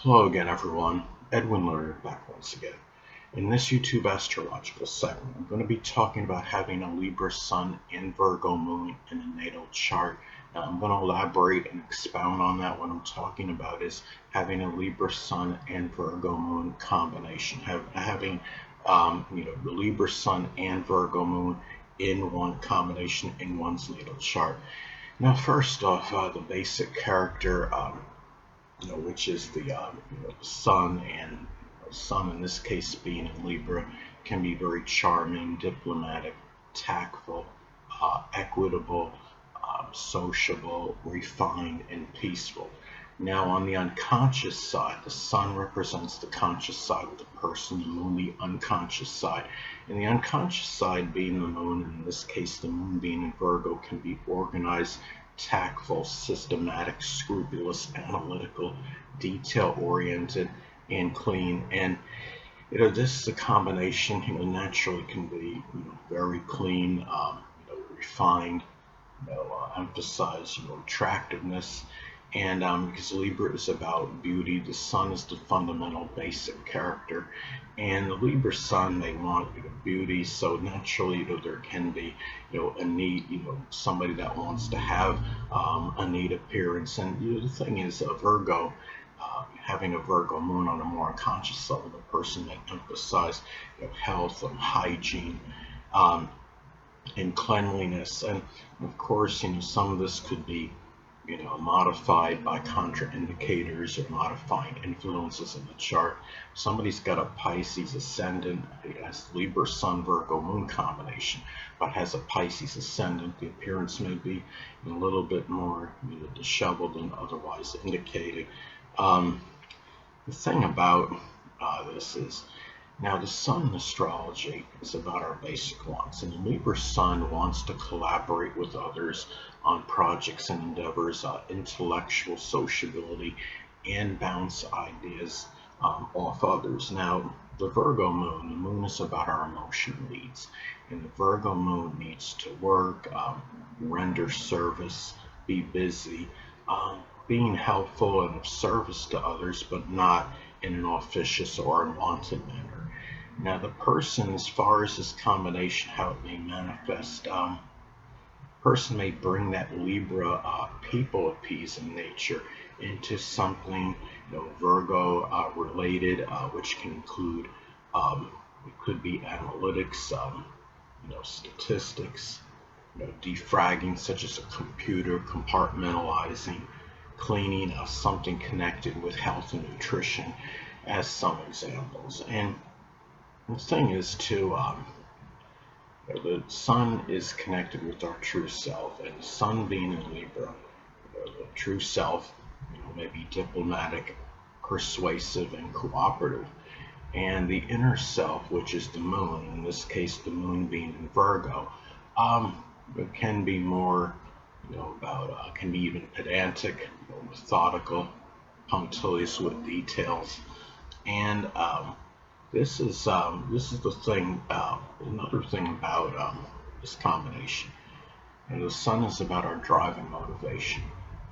Hello again, everyone. Edwin Learnard back once again. In this YouTube astrological segment, I'm going to be talking about having a Libra Sun and Virgo Moon in a natal chart. Now, I'm going to elaborate and expound on that. What I'm talking about is having a Libra Sun and Virgo Moon combination, having the Libra Sun and Virgo Moon in one combination in one's natal chart. Now, first off, the basic character. Which is the sun, and sun in this case being in Libra, can be very charming, diplomatic, tactful, equitable, sociable, refined, and peaceful. Now, on the unconscious side, the sun represents the conscious side of the person, the moon, the unconscious side. And the unconscious side being the moon, in this case, the moon being in Virgo, can be organized, tactful, systematic, scrupulous, analytical, detail-oriented, and clean. And this is a combination. Naturally can be very clean, refined, emphasize attractiveness. And because Libra is about beauty, the sun is the fundamental basic character, and the Libra sun, they want beauty. So naturally, there can be a need, somebody that wants to have a neat appearance. And the thing is, Virgo, having a Virgo moon on a more unconscious level, the person may emphasize health and hygiene. And cleanliness. And of course, some of this could be, modified by contraindicators or modifying influences in the chart. Somebody's got a Pisces ascendant, has Libra Sun Virgo Moon combination, but has a Pisces ascendant. The appearance may be a little bit more disheveled than otherwise indicated. The thing about this is, now, the sun in astrology is about our basic wants, and the Libra sun wants to collaborate with others on projects and endeavors, intellectual sociability, and bounce ideas off others. Now, the Virgo moon, the moon is about our emotional needs, and the Virgo moon needs to work, render service, be busy, being helpful and of service to others, but not in an officious or unwanted manner. Now, the person, as far as this combination, how it may manifest, person may bring that Libra people appeasing nature into something, Virgo related, which can include, it could be analytics, statistics, defragging, such as a computer, compartmentalizing, cleaning, something connected with health and nutrition, as some examples. And the thing is, too, the sun is connected with our true self, and the sun being in Libra, the true self, may be diplomatic, persuasive, and cooperative. And the inner self, which is the moon, in this case, the moon being in Virgo, it can be more, can be even pedantic, methodical, punctilious with details, and this is the thing. Another thing about this combination, the sun is about our drive and motivation,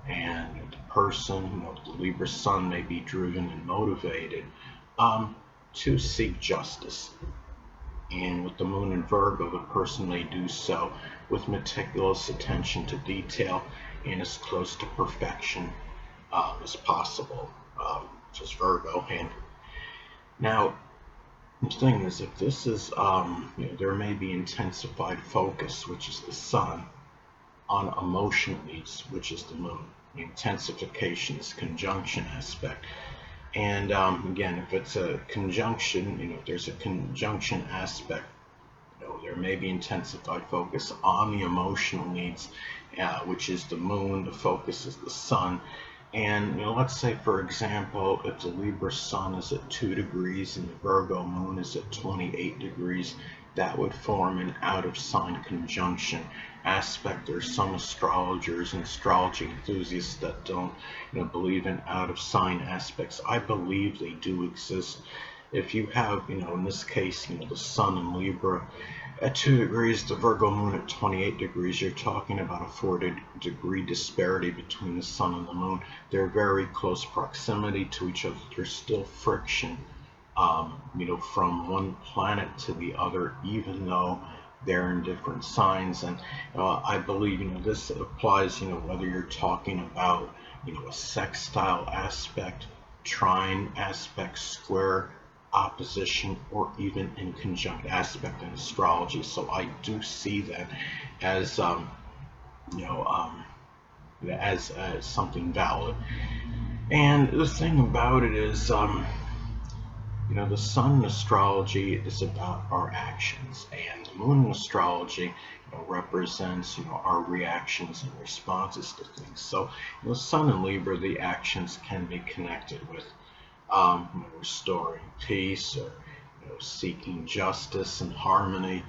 and the person, the Libra sun, may be driven and motivated to seek justice. And with the moon in Virgo, the person may do so with meticulous attention to detail and as close to perfection as possible, which is Virgo. And now, the thing is, if this is, there may be intensified focus, which is the sun, on emotional needs, which is the moon. The intensification is conjunction aspect. And again, if it's a conjunction, if there's a conjunction aspect, there may be intensified focus on the emotional needs, which is the moon. The focus is the sun. And let's say, for example, if the Libra sun is at 2 degrees and the Virgo moon is at 28 degrees, that would form an out of sign conjunction aspect. There's some astrologers and astrology enthusiasts that don't believe in out of sign aspects. I believe they do exist, if you have, in this case, the sun in Libra at 2 degrees, the Virgo moon at 28 degrees, you're talking about a 4-degree disparity between the sun and the moon. They're very close proximity to each other. There's still friction, from one planet to the other, even though they're in different signs. And I believe, this applies, whether you're talking about, a sextile aspect, trine aspect, square, opposition, or even in conjunct aspect in astrology. So I do see that as you know as something valid. And the thing about it is, the sun in astrology is about our actions, and the moon in astrology, represents, our reactions and responses to things. So, the sun in Libra, the actions can be connected with restoring peace, or seeking justice and harmony.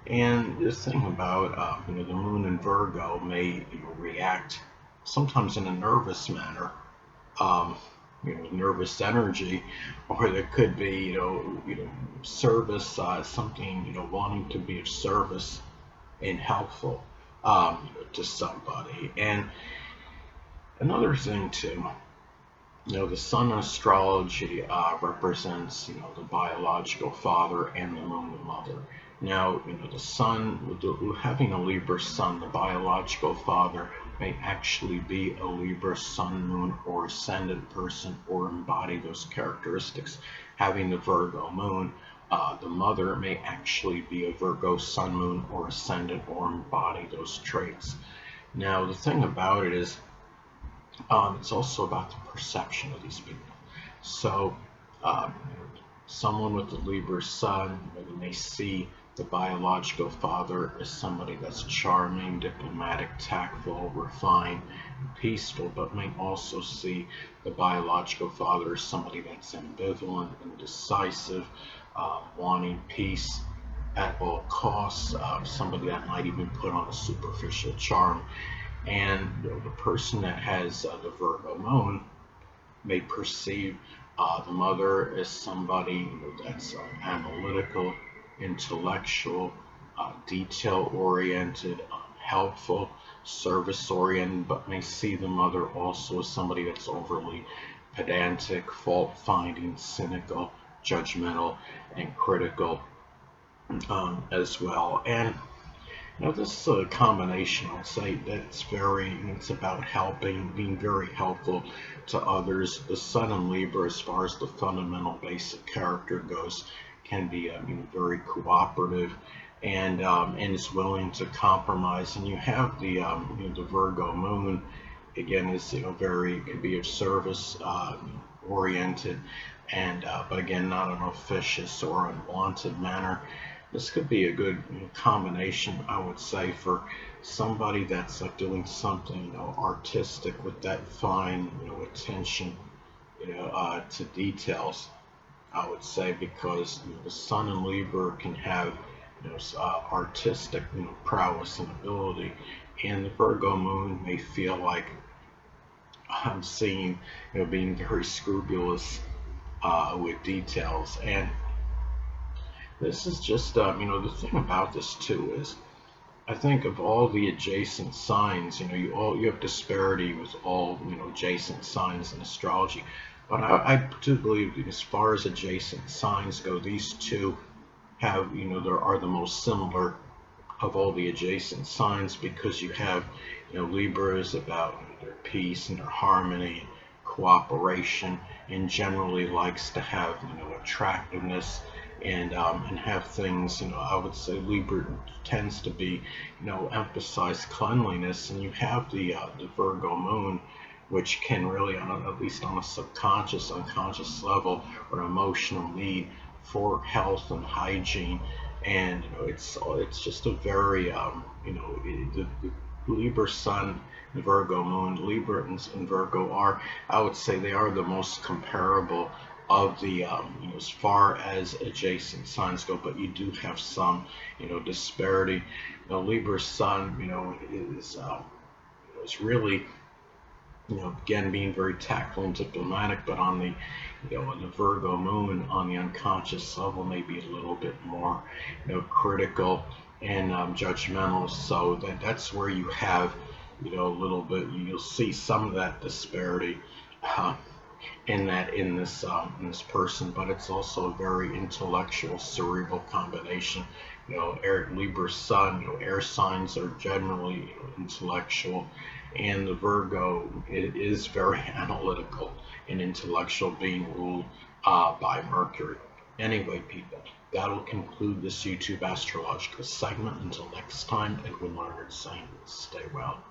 And the thing about the moon in Virgo may react sometimes in a nervous manner, um, nervous energy, or there could be service, something, wanting to be of service and helpful to somebody. And another thing too, the sun in astrology represents, the biological father, and the moon, the mother. Now, the sun, having a Libra sun, the biological father may actually be a Libra sun, moon, or ascendant person, or embody those characteristics. Having the Virgo moon, the mother may actually be a Virgo sun, moon, or ascendant, or embody those traits. Now, the thing about it is, it's also about the perception of these people. So, someone with the Libra sun, may see the biological father as somebody that's charming, diplomatic, tactful, refined, peaceful, but may also see the biological father as somebody that's ambivalent, indecisive, wanting peace at all costs, somebody that might even put on a superficial charm. And the person that has the Virgo moon may perceive the mother as somebody that's analytical, intellectual, detail-oriented, helpful, service-oriented, but may see the mother also as somebody that's overly pedantic, fault-finding, cynical, judgmental, and critical as well. And this combination, I'll say, it's about helping, being very helpful to others. The sun in Libra, as far as the fundamental basic character goes, can be very cooperative, and is willing to compromise. And you have the the Virgo moon, again, is could be of service oriented, and but again, not in an officious or unwanted manner. This could be a good combination, I would say, for somebody that's doing something artistic with that fine attention to details, I would say, because the sun in Libra can have artistic prowess and ability, and the Virgo moon may feel like I'm seeing being very scrupulous with details. And this is just, the thing about this too is, I think of all the adjacent signs, you have disparity with all, adjacent signs in astrology. But I do believe that as far as adjacent signs go, these two have, there are the most similar of all the adjacent signs, because you have, Libra is about their peace and their harmony, cooperation, and generally likes to have, attractiveness, and have things, I would say Libra tends to be, emphasize cleanliness. And you have the Virgo moon, which can really, at least on a subconscious, unconscious level, or emotional need for health and hygiene. And it's just a very the Libra sun, the Virgo moon, Libra and Virgo are, I would say, they are the most comparable of the as far as adjacent signs go. But you do have some disparity. Libra sun is really again, being very tactful and diplomatic, but on the, on the Virgo moon, on the unconscious level, maybe a little bit more, critical and judgmental. So that's where you have, a little bit, you'll see some of that disparity. Uh, in this person, but it's also a very intellectual, cerebral combination. Air, Libra Sun, air signs are generally intellectual, and the Virgo, it is very analytical and intellectual, being ruled by Mercury. Anyway, people, that'll conclude this YouTube astrological segment. Until next time, Edwin Learnard saying, stay well.